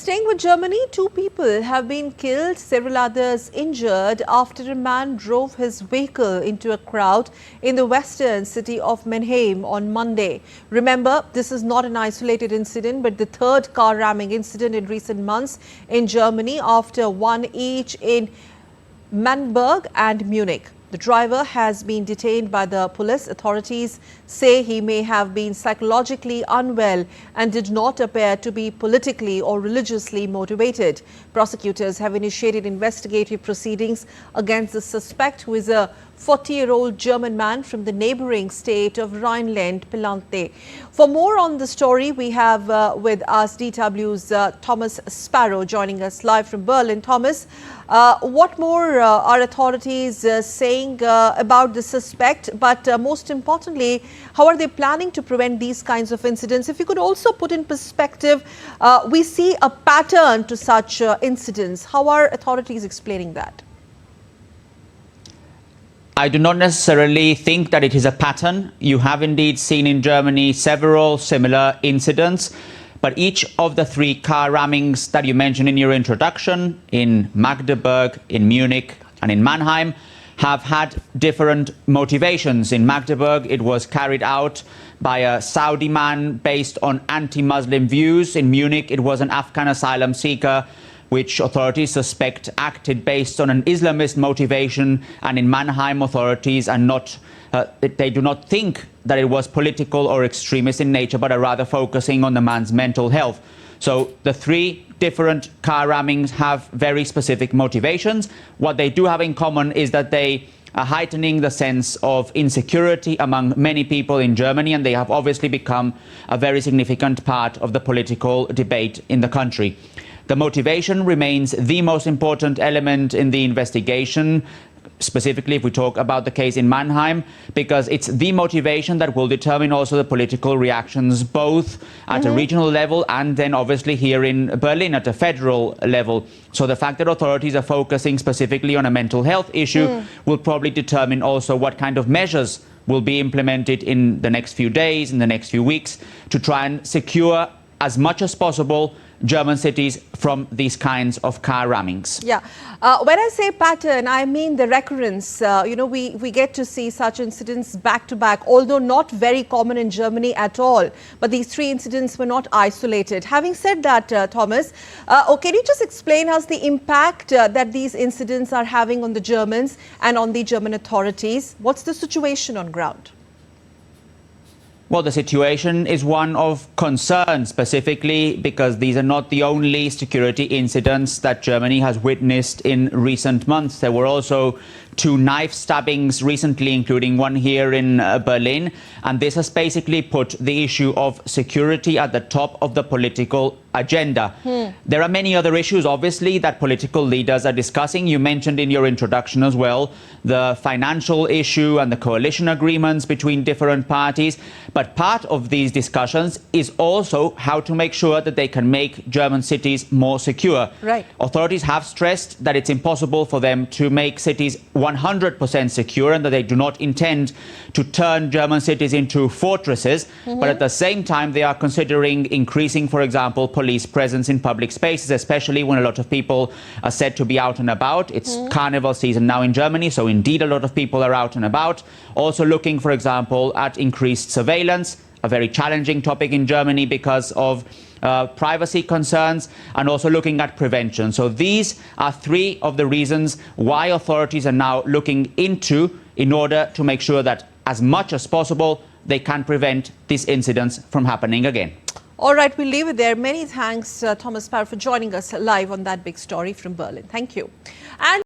Staying with Germany, 2 people have been killed, several others injured after a man drove his vehicle into a crowd in the western city of Mannheim on Monday. Remember, this is not an isolated incident, but the third car ramming incident in recent months in Germany after one each in Mannheim and Munich. The driver has been detained by the police. Authorities say he may have been psychologically unwell and did not appear to be politically or religiously motivated. Prosecutors have initiated investigative proceedings against the suspect, who is a 40-year-old German man from the neighboring state of Rhineland-Palatinate. For more on the story, we have with us DW's Thomas Sparrow joining us live from Berlin. Thomas, what more are authorities saying about the suspect? But most importantly, how are they planning to prevent these kinds of incidents? If you could also put in perspective, we see a pattern to such incidents. How are authorities explaining that? I do not necessarily think that it is a pattern. You have indeed seen in Germany several similar incidents, but each of the 3 car rammings that you mentioned in your introduction, in Magdeburg, in Munich and in Mannheim, have had different motivations. In Magdeburg, it was carried out by a Saudi man based on anti-Muslim views. In Munich, it was an Afghan asylum seeker which authorities suspect acted based on an Islamist motivation, and in Mannheim authorities are not, they do not think that it was political or extremist in nature, but are rather focusing on the man's mental health. So the 3 different car rammings have very specific motivations. What they do have in common is that they are heightening the sense of insecurity among many people in Germany, and they have obviously become a very significant part of the political debate in the country. The motivation remains the most important element in the investigation, specifically if we talk about the case in Mannheim, because it's the motivation that will determine also the political reactions, both at a regional level and then obviously here in Berlin at a federal level. So the fact that authorities are focusing specifically on a mental health issue will probably determine also what kind of measures will be implemented in the next few days, in the next few weeks, to try and secure as much as possible German cities from these kinds of car rammings. Yeah. When I say pattern, I mean the recurrence. We get to see such incidents back to back, although not very common in Germany at all. But these 3 incidents were not isolated. Having said that, Thomas, can you just explain us the impact that these incidents are having on the Germans and on the German authorities? What's the situation on ground? Well, the situation is one of concern, specifically because these are not the only security incidents that Germany has witnessed in recent months. There were also 2 knife stabbings recently, including one here in Berlin. And this has basically put the issue of security at the top of the political agenda. There are many other issues, obviously, that political leaders are discussing. You mentioned in your introduction as well the financial issue and the coalition agreements between different parties. But part of these discussions is also how to make sure that they can make German cities more secure. Right. Authorities have stressed that it's impossible for them to make cities 100% secure and that they do not intend to turn German cities into fortresses. But at the same time, they are considering increasing, for example, police presence in public spaces, especially when a lot of people are said to be out and about. It's carnival season now in Germany, so indeed a lot of people are out and about. Also looking, for example, at increased surveillance, a very challenging topic in Germany because of privacy concerns, and also looking at prevention. So these are 3 of the reasons why authorities are now looking into in order to make sure that as much as possible they can prevent these incidents from happening again. All right, we'll leave it there. Many thanks, Thomas Sparrow, for joining us live on that big story from Berlin. Thank you. And